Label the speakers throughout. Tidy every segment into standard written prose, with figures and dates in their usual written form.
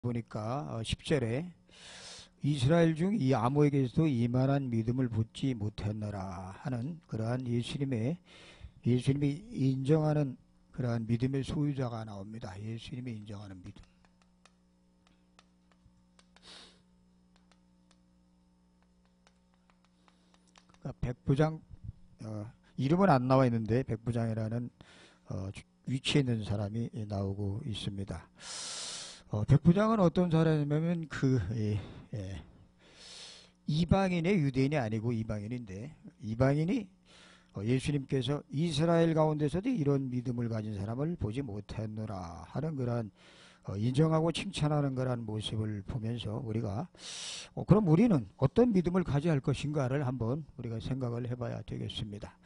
Speaker 1: 보니까 10절에 이스라엘 중 이 아모에게서도 이만한 믿음을 붙지 못했노라 하는 그러한 예수님이 인정하는 그러한 믿음의 소유자가 나옵니다. 예수님이 인정하는 믿음. 그러니까 백부장 이름은 안 나와 있는데 백부장이라는 위치에 있는 사람이 나오고 있습니다. 백부장은 어떤 사람이냐면 이방인의 유대인이 아니고 이방인인데 이방인이 예수님께서 이스라엘 가운데서도 이런 믿음을 가진 사람을 보지 못했노라 하는 그런 인정하고 칭찬하는 그런 모습을 보면서 우리가 그럼 우리는 어떤 믿음을 가져야 할 것인가를 한번 우리가 생각을 해봐야 되겠습니다.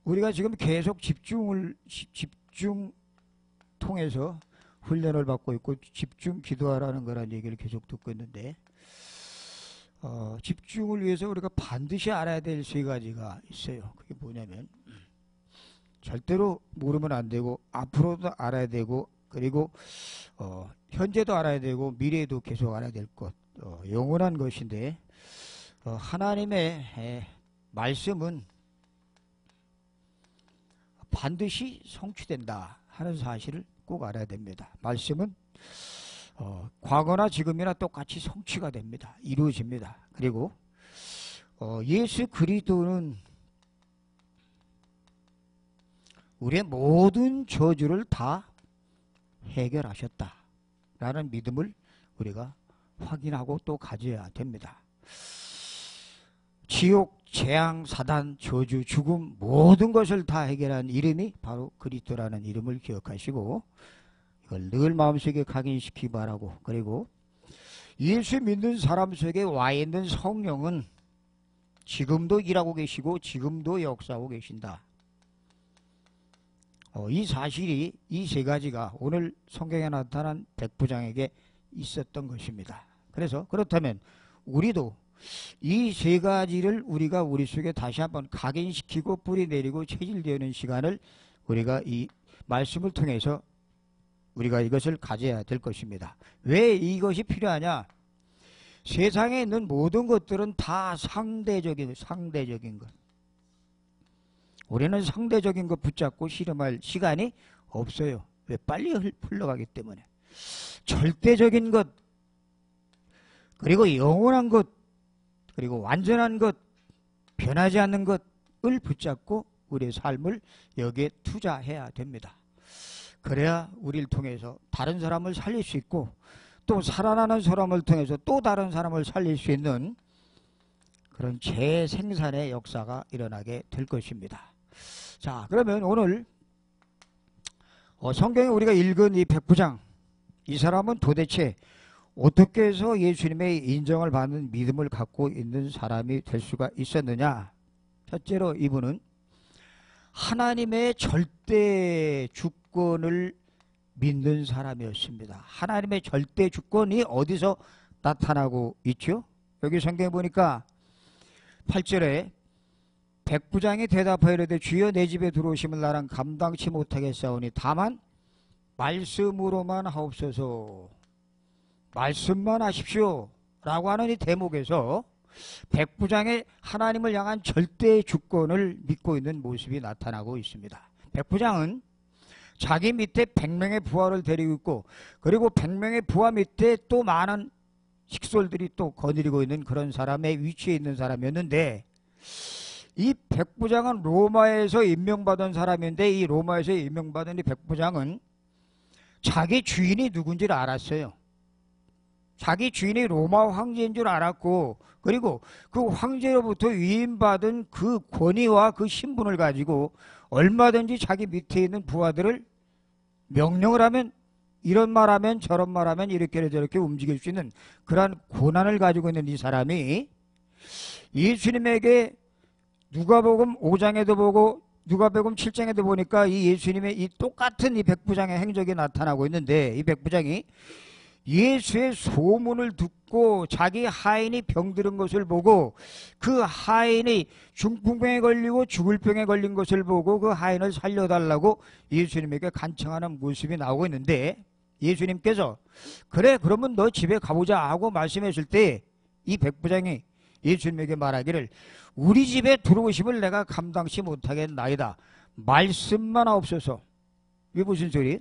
Speaker 1: 우리가 지금 계속 집중 통해서 훈련을 받고 있고 집중 기도하라는 그런 얘기를 계속 듣고 있는데 집중을 위해서 우리가 반드시 알아야 될 세 가지가 있어요. 그게 뭐냐면 절대로 모르면 안 되고 앞으로도 알아야 되고 그리고 현재도 알아야 되고 미래에도 계속 알아야 될 것 영원한 것인데 하나님의 말씀은 반드시 성취된다 하는 사실을 꼭 알아야 됩니다. 말씀은 과거나 지금이나 똑같이 성취가 됩니다. 이루어집니다. 그리고 예수 그리스도는 우리의 모든 저주를 다 해결하셨다 라는 믿음을 우리가 확인하고 또 가져야 됩니다. 지옥, 재앙, 사단, 저주, 죽음 모든 것을 다 해결한 이름이 바로 그리스도라는 이름을 기억하시고 이걸 늘 마음속에 각인시키기 바라고 그리고 예수 믿는 사람 속에 와 있는 성령은 지금도 일하고 계시고 지금도 역사하고 계신다. 이 사실이 이 세 가지가 오늘 성경에 나타난 백부장에게 있었던 것입니다. 그래서 그렇다면 우리도 이 세 가지를 우리가 우리 속에 다시 한번 각인시키고 뿌리내리고 체질되는 시간을 우리가 이 말씀을 통해서 우리가 이것을 가져야 될 것입니다. 왜 이것이 필요하냐? 세상에 있는 모든 것들은 다 상대적인 것. 우리는 상대적인 것 붙잡고 실험할 시간이 없어요. 왜? 빨리 흘러가기 때문에. 절대적인 것, 그리고 영원한 것, 그리고 완전한 것, 변하지 않는 것을 붙잡고 우리의 삶을 여기에 투자해야 됩니다. 그래야 우리를 통해서 다른 사람을 살릴 수 있고 또 살아나는 사람을 통해서 또 다른 사람을 살릴 수 있는 그런 재생산의 역사가 일어나게 될 것입니다. 자, 그러면 오늘 성경에 우리가 읽은 이 백부장, 이 사람은 도대체 어떻게 해서 예수님의 인정을 받는 믿음을 갖고 있는 사람이 될 수가 있었느냐? 첫째로 이분은 하나님의 절대 주권을 믿는 사람이었습니다. 하나님의 절대 주권이 어디서 나타나고 있죠? 여기 성경에 보니까 8절에 백부장이 대답하여 이르되 주여 내 집에 들어오심을 나랑 감당치 못하겠사오니 다만 말씀으로만 하옵소서. 말씀만 하십시오 라고 하는 이 대목에서 백부장의 하나님을 향한 절대 주권을 믿고 있는 모습이 나타나고 있습니다. 백부장은 자기 밑에 100명의 부하를 데리고 있고 그리고 100명의 부하 밑에 또 많은 식솔들이 또 거느리고 있는 그런 사람의 위치에 있는 사람이었는데 이 백부장은 로마에서 임명받은 사람인데 이 로마에서 임명받은 이 백부장은 자기 주인이 누군지를 알았어요. 자기 주인이 로마 황제인 줄 알았고 그리고 그 황제로부터 위임받은 그 권위와 그 신분을 가지고 얼마든지 자기 밑에 있는 부하들을 명령을 하면 이런 말하면 저런 말하면 이렇게 저렇게 움직일 수 있는 그러한 권한을 가지고 있는 이 사람이 예수님에게 누가복음 5장에도 보고 누가복음 7장에도 보니까 이 예수님의 이 똑같은 이 백부장의 행적이 나타나고 있는데 이 백부장이 예수의 소문을 듣고 자기 하인이 병들은 것을 보고 그 하인이 중풍병에 걸리고 죽을 병에 걸린 것을 보고 그 하인을 살려달라고 예수님에게 간청하는 모습이 나오고 있는데 예수님께서 그래 그러면 너 집에 가보자 하고 말씀했을 때 이 백부장이 예수님에게 말하기를 우리 집에 들어오심을 내가 감당치 못하겠나이다. 말씀만 없어서. 이게 무슨 소리?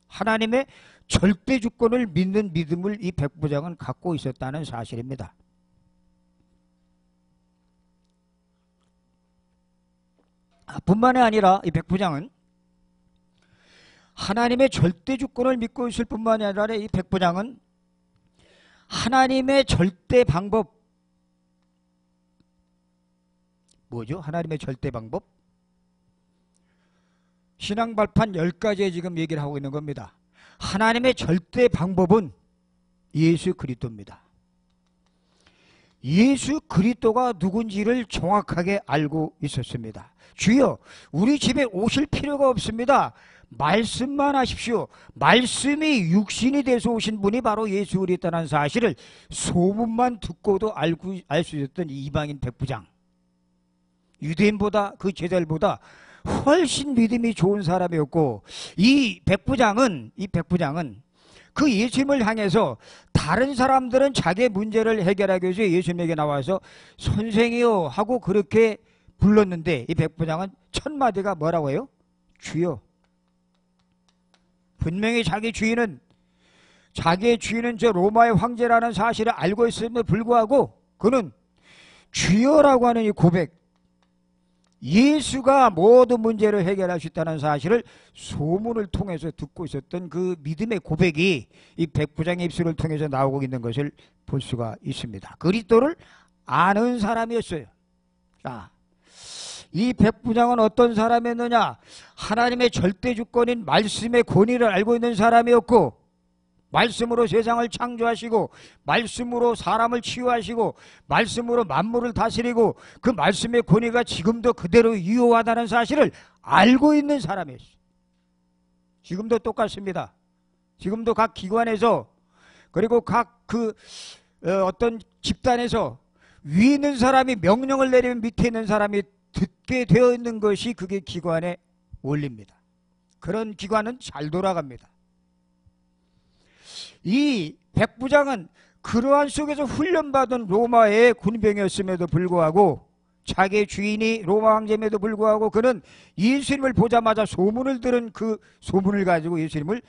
Speaker 1: 하나님의 절대 주권을 믿는 믿음을 이 백부장은 갖고 있었다는 사실입니다. 뿐만이 아니라 이 백부장은 하나님의 절대 주권을 믿고 있을 뿐만이 아니라 이 백부장은 하나님의 절대 방법, 뭐죠? 하나님의 절대 방법? 신앙 발판 10가지에 지금 얘기를 하고 있는 겁니다. 하나님의 절대 방법은 예수 그리스도입니다. 예수 그리스도가 누군지를 정확하게 알고 있었습니다. 주여, 우리 집에 오실 필요가 없습니다. 말씀만 하십시오. 말씀이 육신이 돼서 오신 분이 바로 예수 그리스도라는 사실을 소문만 듣고도 알 수 있었던 이방인 백부장. 유대인보다 그 제자들보다 훨씬 믿음이 좋은 사람이었고 이 백부장은 그 예수님을 향해서 다른 사람들은 자기의 문제를 해결하기 위해서 예수님에게 나와서 선생이요 하고 그렇게 불렀는데 이 백부장은 첫 마디가 뭐라고 해요? 주여. 분명히 자기의 주인은 저 로마의 황제라는 사실을 알고 있음에도 불구하고 그는 주여라고 하는 이 고백, 예수가 모든 문제를 해결할 수 있다는 사실을 소문을 통해서 듣고 있었던 그 믿음의 고백이 이 백부장의 입술을 통해서 나오고 있는 것을 볼 수가 있습니다. 그리스도를 아는 사람이었어요. 자, 이 백부장은 어떤 사람이었느냐? 하나님의 절대 주권인 말씀의 권위를 알고 있는 사람이었고 말씀으로 세상을 창조하시고 말씀으로 사람을 치유하시고 말씀으로 만물을 다스리고 그 말씀의 권위가 지금도 그대로 유효하다는 사실을 알고 있는 사람이었어요. 지금도 똑같습니다. 지금도 각 기관에서 그리고 각 어떤 집단에서 위에 있는 사람이 명령을 내리면 밑에 있는 사람이 듣게 되어 있는 것이 그게 기관의 원리입니다. 그런 기관은 잘 돌아갑니다. 이 백부장은 그러한 속에서 훈련받은 로마의 군병이었음에도 불구하고 자기의 주인이 로마 황제임에도 불구하고 그는 예수님을 보자마자 소문을 들은 그 소문을 가지고 예수님을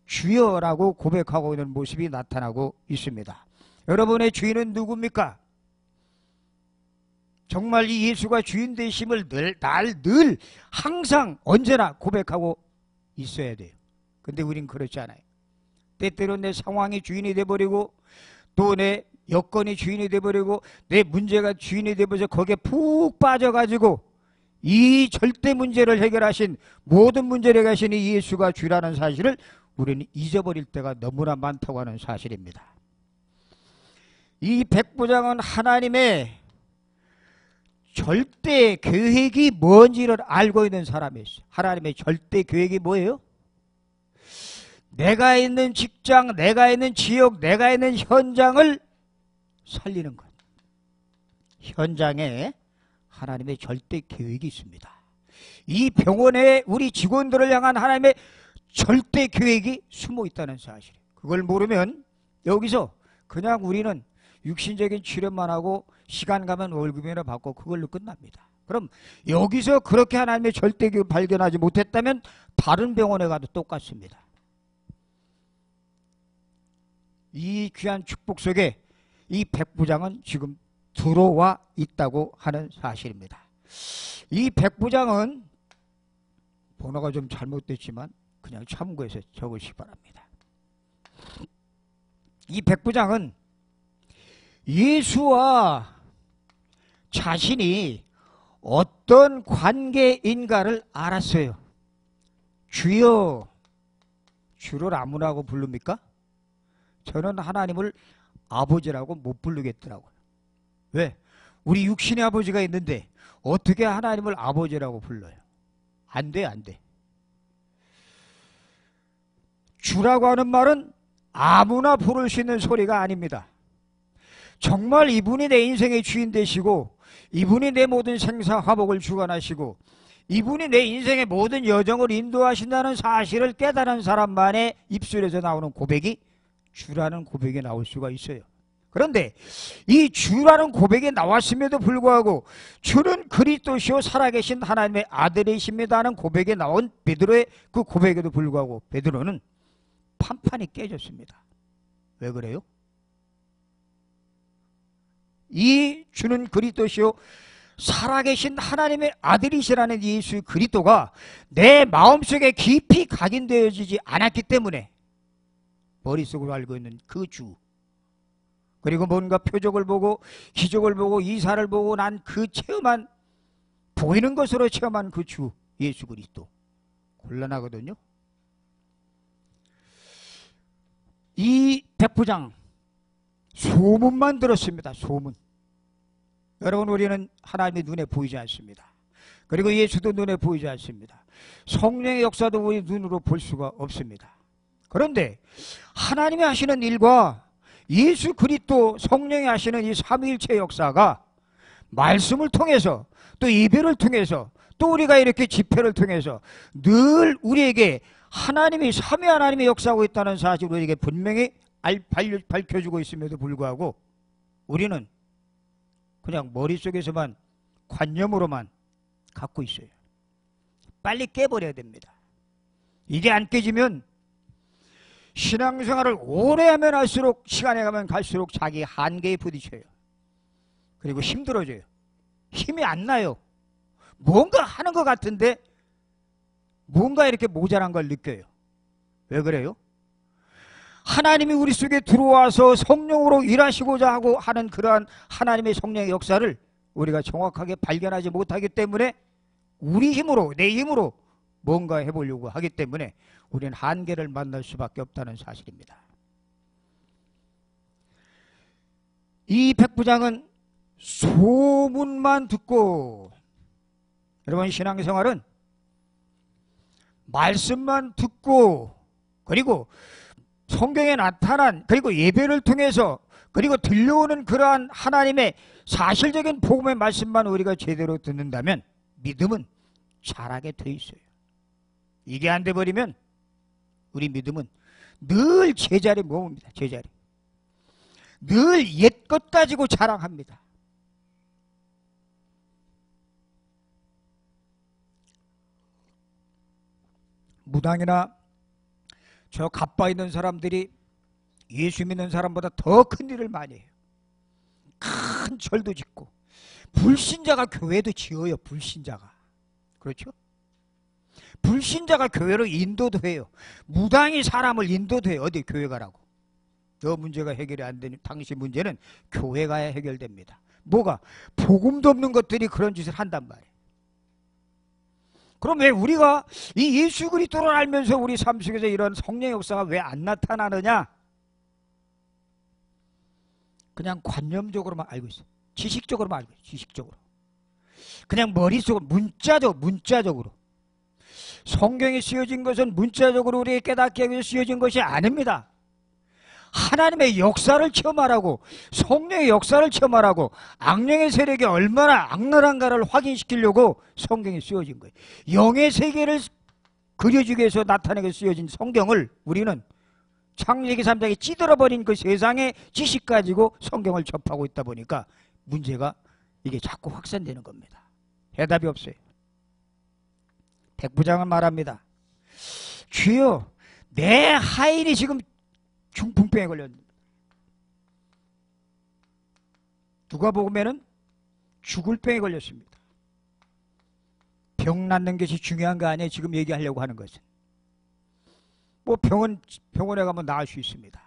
Speaker 1: 주여라고 고백하고 있는 모습이 나타나고 있습니다. 여러분의 주인은 누굽니까? 정말 이 예수가 주인 되심을 늘 항상 언제나 고백하고 있어야 돼요. 근데 우린 그렇지 않아요. 때때로 내 상황이 주인이 돼버리고 또 내 여건이 주인이 돼버리고 내 문제가 주인이 돼버려서 거기에 푹 빠져가지고 이 절대 문제를 해결하신 모든 문제를 해결하신 이 예수가 주라는 사실을 우리는 잊어버릴 때가 너무나 많다고 하는 사실입니다. 이 백부장은 하나님의 절대 계획이 뭔지를 알고 있는 사람이었어요. 하나님의 절대 계획이 뭐예요? 내가 있는 직장, 내가 있는 지역, 내가 있는 현장을 살리는 것. 현장에 하나님의 절대 계획이 있습니다. 이 병원에 우리 직원들을 향한 하나님의 절대 계획이 숨어 있다는 사실. 그걸 모르면 여기서 그냥 우리는 육신적인 치료만 하고 시간 가면 월급이나 받고 그걸로 끝납니다. 그럼 여기서 그렇게 하나님의 절대 계획을 발견하지 못했다면 다른 병원에 가도 똑같습니다. 이 귀한 축복 속에 이 백부장은 지금 들어와 있다고 하는 사실입니다. 이 백부장은 번호가 좀 잘못됐지만 그냥 참고해서 적으시기 바랍니다. 이 백부장은 예수와 자신이 어떤 관계인가를 알았어요. 주여, 주를 아무나고 부릅니까? 저는 하나님을 아버지라고 못 부르겠더라고요. 왜? 우리 육신의 아버지가 있는데 어떻게 하나님을 아버지라고 불러요? 안 돼, 안 돼. 주라고 하는 말은 아무나 부를 수 있는 소리가 아닙니다. 정말 이분이 내 인생의 주인 되시고 이분이 내 모든 생사화복을 주관하시고 이분이 내 인생의 모든 여정을 인도하신다는 사실을 깨달은 사람만의 입술에서 나오는 고백이 주라는 고백이 나올 수가 있어요. 그런데 이 주라는 고백이 나왔음에도 불구하고 주는 그리스도시요 살아계신 하나님의 아들이십니다 하는 고백이 나온 베드로의 그 고백에도 불구하고 베드로는 판판이 깨졌습니다. 왜 그래요? 이 주는 그리스도시요 살아계신 하나님의 아들이시라는 예수 그리스도가 내 마음속에 깊이 각인되어지지 않았기 때문에 머릿속으로 알고 있는 그 주, 그리고 뭔가 표적을 보고 기적을 보고 이사를 보고 난 그 체험한, 보이는 것으로 체험한 그 주 예수 그리스도 곤란하거든요. 이 백부장 소문만 들었습니다. 소문. 여러분, 우리는 하나님의 눈에 보이지 않습니다. 그리고 예수도 눈에 보이지 않습니다. 성령의 역사도 우리 눈으로 볼 수가 없습니다. 그런데 하나님이 하시는 일과 예수 그리스도 성령이 하시는 이 삼위일체 역사가 말씀을 통해서 또 예배를 통해서 또 우리가 이렇게 집회를 통해서 늘 우리에게 하나님이 삼위 하나님이 역사하고 있다는 사실을 우리에게 분명히 밝혀주고 있음에도 불구하고 우리는 그냥 머릿속에서만 관념으로만 갖고 있어요. 빨리 깨버려야 됩니다. 이게 안 깨지면 신앙생활을 오래 하면 할수록, 시간이 가면 갈수록 자기 한계에 부딪혀요. 그리고 힘들어져요. 힘이 안 나요. 뭔가 하는 것 같은데 뭔가 이렇게 모자란 걸 느껴요. 왜 그래요? 하나님이 우리 속에 들어와서 성령으로 일하시고자 하고 하는 그러한 하나님의 성령의 역사를 우리가 정확하게 발견하지 못하기 때문에 우리 힘으로, 내 힘으로 뭔가 해보려고 하기 때문에 우리는 한계를 만날 수밖에 없다는 사실입니다. 이 백부장은 소문만 듣고, 여러분 신앙생활은 말씀만 듣고 그리고 성경에 나타난, 그리고 예배를 통해서, 그리고 들려오는 그러한 하나님의 사실적인 복음의 말씀만 우리가 제대로 듣는다면 믿음은 자라게 돼 있어요. 이게 안 돼버리면 우리 믿음은 늘 제자리 머뭅니다. 제자리. 늘 옛것 가지고 자랑합니다. 무당이나 저 갑바 있는 사람들이 예수 믿는 사람보다 더 큰 일을 많이 해요. 큰 절도 짓고, 불신자가 교회도 지어요. 불신자가. 그렇죠? 불신자가 교회로 인도도 해요. 무당이 사람을 인도도 해요. 어디 교회 가라고. 너 문제가 해결이 안 되는, 당신 문제는 교회 가야 해결됩니다. 뭐가? 복음도 없는 것들이 그런 짓을 한단 말이에요. 그럼 왜 우리가 이 예수 그리스도를 알면서 우리 삶 속에서 이런 성령의 역사가 왜 안 나타나느냐? 그냥 관념적으로만 알고 있어요. 지식적으로만 알고 있어요. 지식적으로. 그냥 머릿속으로, 문자적으로. 성경이 쓰여진 것은 문자적으로 우리에게 깨닫게 하기 위해서 쓰여진 것이 아닙니다. 하나님의 역사를 체험하라고, 성령의 역사를 체험하라고, 악령의 세력이 얼마나 악랄한가를 확인시키려고 성경이 쓰여진 거예요. 영의 세계를 그려주기 위해서 나타내게 쓰여진 성경을 우리는 창세기 3장에 찌들어버린 그 세상의 지식 가지고 성경을 접하고 있다 보니까 문제가 이게 자꾸 확산되는 겁니다. 해답이 없어요. 백부장은 말합니다. 주여, 내 하인이 지금 중풍병에 걸렸는데, 누가복음에는 죽을 병에 걸렸습니다. 병 낫는 것이 중요한 거 아니에요. 지금 얘기하려고 하는 것은. 뭐 병원에 가면 나을 수 있습니다.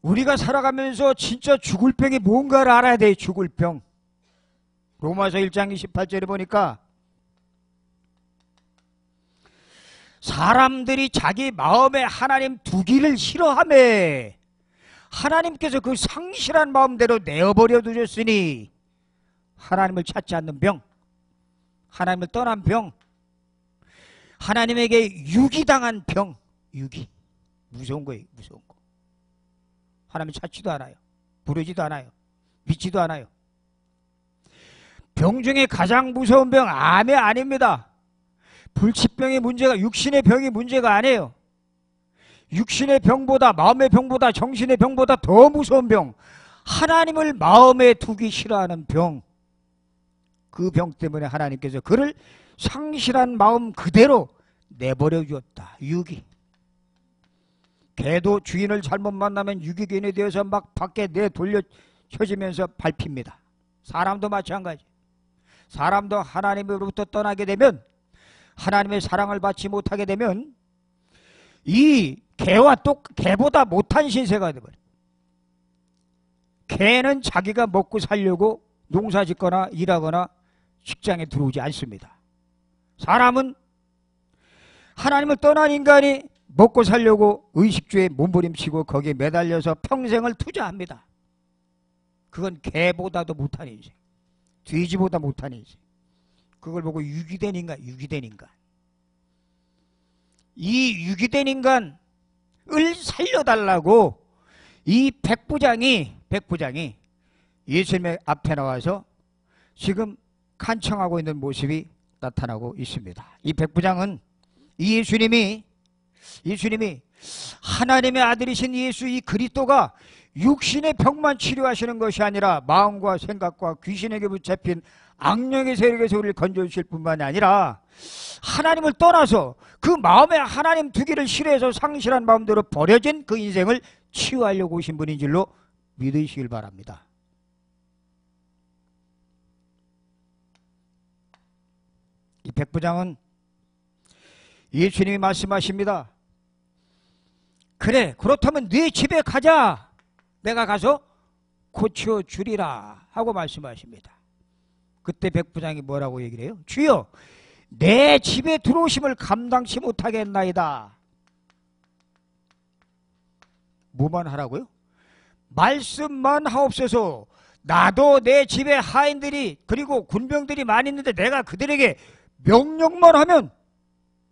Speaker 1: 우리가 살아가면서 진짜 죽을 병이 뭔가를 알아야 돼요. 죽을 병. 로마서 1장 28절에 보니까 사람들이 자기 마음에 하나님 두기를 싫어하며 하나님께서 그 상실한 마음대로 내어버려 두셨으니 하나님을 찾지 않는 병, 하나님을 떠난 병, 하나님에게 유기당한 병, 유기. 무서운 거예요. 무서운 거. 하나님을 찾지도 않아요. 부르지도 않아요. 믿지도 않아요. 병 중에 가장 무서운 병 암이 아닙니다. 불치병의 문제가, 육신의 병이 문제가 아니에요. 육신의 병보다, 마음의 병보다, 정신의 병보다 더 무서운 병, 하나님을 마음에 두기 싫어하는 병, 그 병 때문에 하나님께서 그를 상실한 마음 그대로 내버려 주었다. 유기. 개도 주인을 잘못 만나면 유기견이 되어서 막 밖에 내돌려 쳐지면서 밟힙니다. 사람도 마찬가지. 사람도 하나님으로부터 떠나게 되면, 하나님의 사랑을 받지 못하게 되면 이 개보다 못한 신세가 되버려요. 개는 자기가 먹고 살려고 농사 짓거나 일하거나 직장에 들어오지 않습니다. 사람은 하나님을 떠난 인간이 먹고 살려고 의식주에 몸부림치고 거기에 매달려서 평생을 투자합니다. 그건 개보다도 못한 인생, 돼지보다 못한 인생. 그걸 보고 유기된 인간, 유기된 인간. 이 유기된 인간을 살려달라고 이 백부장이 예수님의 앞에 나와서 지금 간청하고 있는 모습이 나타나고 있습니다. 이 백부장은 이 예수님이 하나님의 아들이신 예수 이 그리스도가 육신의 병만 치료하시는 것이 아니라 마음과 생각과 귀신에게 붙잡힌 악령의 세력에서 우리를 건져주실 뿐만이 아니라 하나님을 떠나서 그 마음에 하나님 두기를 싫어해서 상실한 마음대로 버려진 그 인생을 치유하려고 오신 분인 줄로 믿으시길 바랍니다. 이 백부장은 예수님이 말씀하십니다. 그래, 그렇다면 네 집에 가자. 내가 가서 고쳐주리라 하고 말씀하십니다. 그때 백부장이 뭐라고 얘기를 해요? 주여, 내 집에 들어오심을 감당치 못하겠나이다. 뭐만 하라고요? 말씀만 하옵소서. 나도 내 집에 하인들이 그리고 군병들이 많이 있는데 내가 그들에게 명령만 하면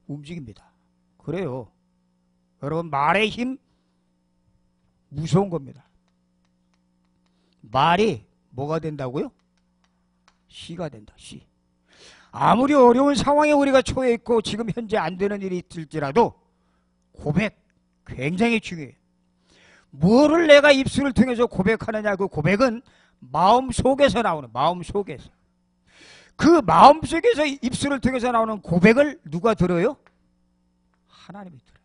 Speaker 1: 움직입니다. 그래요. 여러분, 말의 힘 무서운 겁니다. 말이 뭐가 된다고요? 씨가 된다. 씨. 아무리 어려운 상황에 우리가 처해 있고 지금 현재 안 되는 일이 있을지라도 고백 굉장히 중요해요. 뭐를 내가 입술을 통해서 고백하느냐, 그 고백은 마음속에서 나오는, 마음속에서. 그 마음속에서 입술을 통해서 나오는 고백을 누가 들어요? 하나님이 들어요.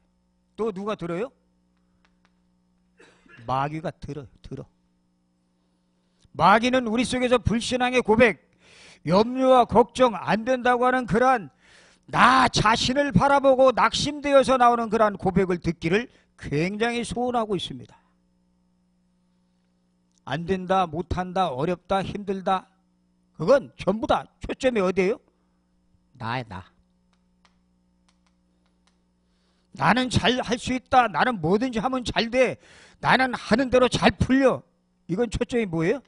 Speaker 1: 또 누가 들어요? 마귀가 들어. 마귀는 우리 속에서 불신앙의 고백, 염려와 걱정 안 된다고 하는 그러한 나 자신을 바라보고 낙심되어서 나오는 그러한 고백을 듣기를 굉장히 소원하고 있습니다. 안 된다, 못한다, 어렵다, 힘들다, 그건 전부 다 초점이 어디예요? 나야, 나. 나는 잘 할 수 있다. 나는 뭐든지 하면 잘 돼. 나는 하는 대로 잘 풀려. 이건 초점이 뭐예요?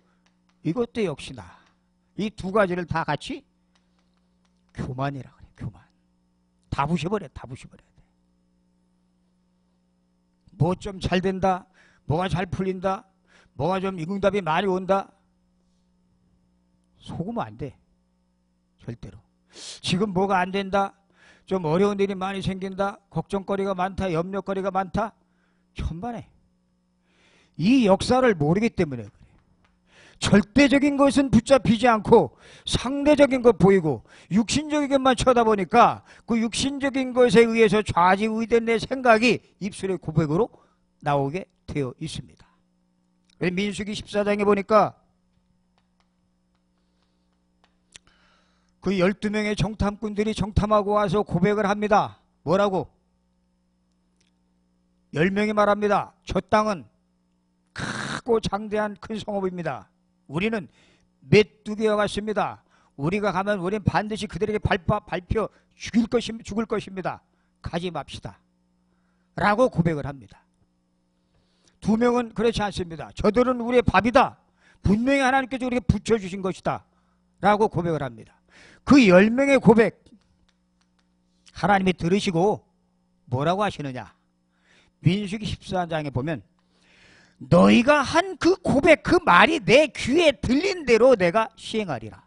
Speaker 1: 이것도 역시 나. 이 두 가지를 다 같이 교만이라 그래. 교만. 다 부셔버려. 다 부셔버려야 돼. 뭐 좀 잘 된다. 뭐가 잘 풀린다. 뭐가 좀 응답이 많이 온다. 속으면 안 돼. 절대로. 지금 뭐가 안 된다. 좀 어려운 일이 많이 생긴다. 걱정거리가 많다. 염려거리가 많다. 천만에. 이 역사를 모르기 때문에 그래. 절대적인 것은 붙잡히지 않고 상대적인 것 보이고 육신적인 것만 쳐다보니까 그 육신적인 것에 의해서 좌지우지된 내 생각이 입술의 고백으로 나오게 되어 있습니다. 민수기 14장에 보니까 그 12명의 정탐꾼들이 정탐하고 와서 고백을 합니다. 뭐라고? 10명이 말합니다. 저 땅은 크고 장대한 큰 성읍입니다. 우리는 메뚜기와 같습니다. 우리가 가면 우리는 반드시 그들에게 밟혀 죽을 것입니다. 가지 맙시다. 라고 고백을 합니다. 2명은 그렇지 않습니다. 저들은 우리의 밥이다. 분명히 하나님께서 우리에게 붙여주신 것이다. 라고 고백을 합니다. 그 10명의 고백 하나님이 들으시고 뭐라고 하시느냐? 민수기 14장에 보면 너희가 한 그 고백, 그 말이 내 귀에 들린 대로 내가 시행하리라.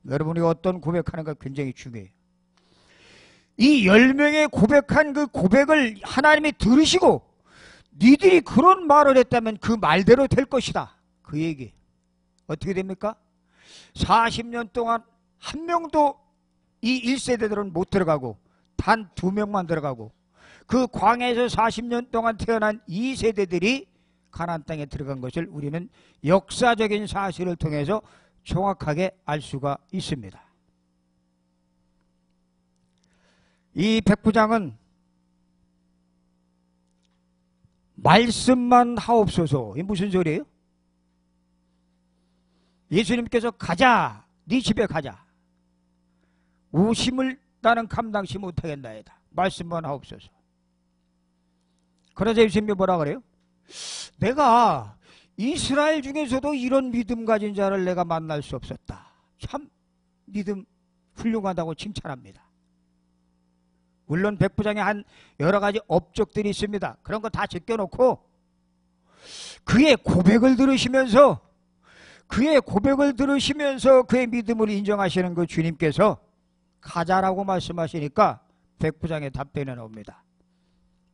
Speaker 1: 여러분이 어떤 고백하는가 굉장히 중요해요. 이 10명의 고백한 그 고백을 하나님이 들으시고 니들이 그런 말을 했다면 그 말대로 될 것이다. 그 얘기. 어떻게 됩니까? 40년 동안 한 명도 이 1세대들은 못 들어가고 단 2명만 들어가고 그 광야에서 40년 동안 태어난 2세대들이 가나안 땅에 들어간 것을 우리는 역사적인 사실을 통해서 정확하게 알 수가 있습니다. 이 백부장은 말씀만 하옵소서. 이게 무슨 소리예요? 예수님께서 가자, 네 집에 가자. 오심을 나는 감당치 못하겠나이다. 말씀만 하옵소서. 그러자 예수님이 뭐라 그래요? 내가 이스라엘 중에서도 이런 믿음 가진 자를 내가 만날 수 없었다. 참 믿음 훌륭하다고 칭찬합니다. 물론 백부장에 한 여러 가지 업적들이 있습니다. 그런 거 다 제껴놓고 그의 고백을 들으시면서 그의 믿음을 인정하시는 그 주님께서 가자라고 말씀하시니까 백부장의 답변이 나옵니다.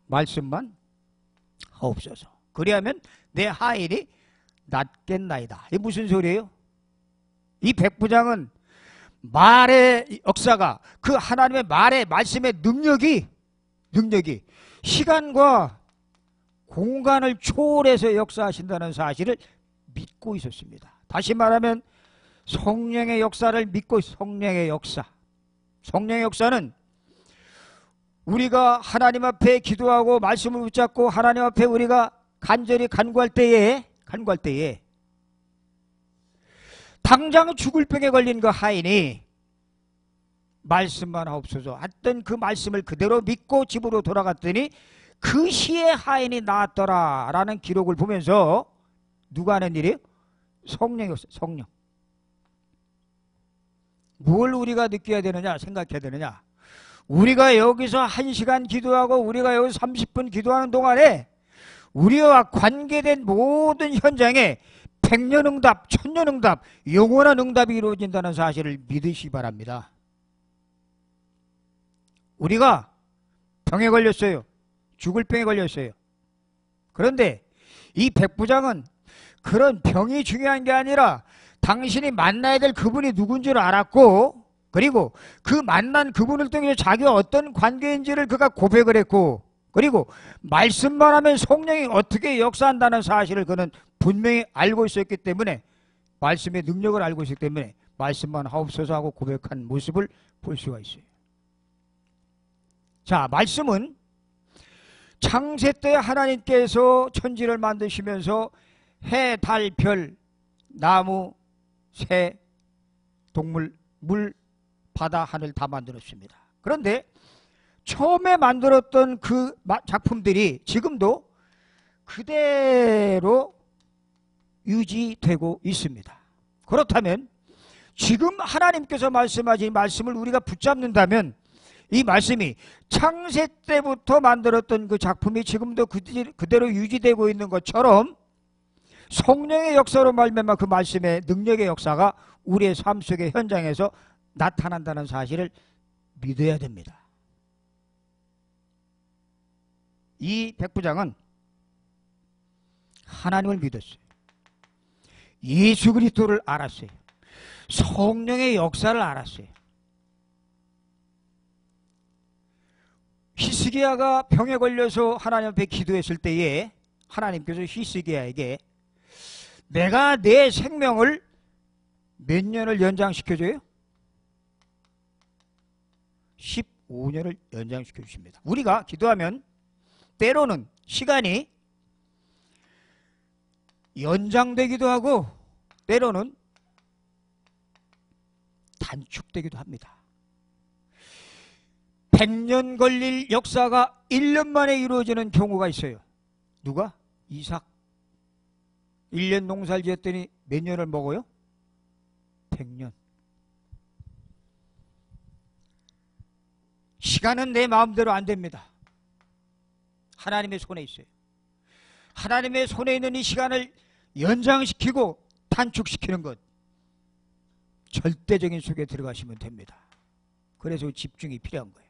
Speaker 1: 말씀만 하옵소서. 그리하면 내 하인이 낫겠나이다. 이게 무슨 소리예요? 이 백부장은 말의 역사가 그 하나님의 말의 말씀의 능력이 시간과 공간을 초월해서 역사하신다는 사실을 믿고 있었습니다. 다시 말하면 성령의 역사를 믿고 성령의 역사는 우리가 하나님 앞에 기도하고 말씀을 붙잡고 하나님 앞에 우리가 간절히 간구할 때에 당장 죽을 병에 걸린 그 하인이 말씀만 하옵소서 했던 그 말씀을 그대로 믿고 집으로 돌아갔더니 그 시에 하인이 나았더라 라는 기록을 보면서 누가 하는 일이에요? 성령이었어요. 성령. 뭘 우리가 느껴야 되느냐 생각해야 되느냐. 우리가 여기서 1시간 기도하고 우리가 여기서 30분 기도하는 동안에 우리와 관계된 모든 현장에 백년응답, 천년응답, 영원한 응답이 이루어진다는 사실을 믿으시기 바랍니다. 우리가 병에 걸렸어요. 죽을 병에 걸렸어요. 그런데 이 백부장은 그런 병이 중요한 게 아니라 당신이 만나야 될 그분이 누군 줄 알았고 그리고 그 만난 그분을 통해서 자기가 어떤 관계인지를 그가 고백을 했고 그리고 말씀만 하면 성령이 어떻게 역사한다는 사실을 그는 분명히 알고 있었기 때문에 말씀의 능력을 알고 있었기 때문에 말씀만 하옵소서 하고 고백한 모습을 볼 수가 있어요. 자, 말씀은 창세 때 하나님께서 천지를 만드시면서 해, 달, 별, 나무, 새, 동물, 물, 바다, 하늘 다 만들었습니다. 그런데 처음에 만들었던 그 작품들이 지금도 그대로 유지되고 있습니다. 그렇다면 지금 하나님께서 말씀하신 말씀을 우리가 붙잡는다면 이 말씀이 창세 때부터 만들었던 그 작품이 지금도 그대로 유지되고 있는 것처럼 성령의 역사로 말미암아 그 말씀의 능력의 역사가 우리의 삶 속의 현장에서 나타난다는 사실을 믿어야 됩니다. 이 백부장은 하나님을 믿었어요. 예수 그리스도를 알았어요. 성령의 역사를 알았어요. 히스기야가 병에 걸려서 하나님 앞에 기도했을 때에 하나님께서 히스기야에게 내가 내 생명을 몇 년을 연장시켜줘요? 15년을 연장시켜 주십니다. 우리가 기도하면 때로는 시간이 연장되기도 하고 때로는 단축되기도 합니다. 100년 걸릴 역사가 1년 만에 이루어지는 경우가 있어요. 누가? 이삭. 1년 농사를 지었더니 몇 년을 먹어요? 100년. 시간은 내 마음대로 안 됩니다. 하나님의 손에 있어요. 하나님의 손에 있는 이 시간을 연장시키고 단축시키는 것. 절대적인 속에 들어가시면 됩니다. 그래서 집중이 필요한 거예요.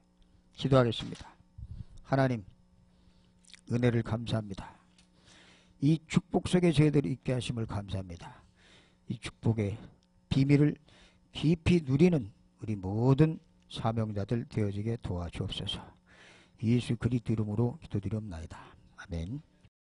Speaker 1: 기도하겠습니다. 하나님, 은혜를 감사합니다. 이 축복 속에 저희들이 있게 하심을 감사합니다. 이 축복의 비밀을 깊이 누리는 우리 모든 사명자들 되어지게 도와주옵소서. 예수 그리스도 이름으로 기도드리옵나이다. 아멘.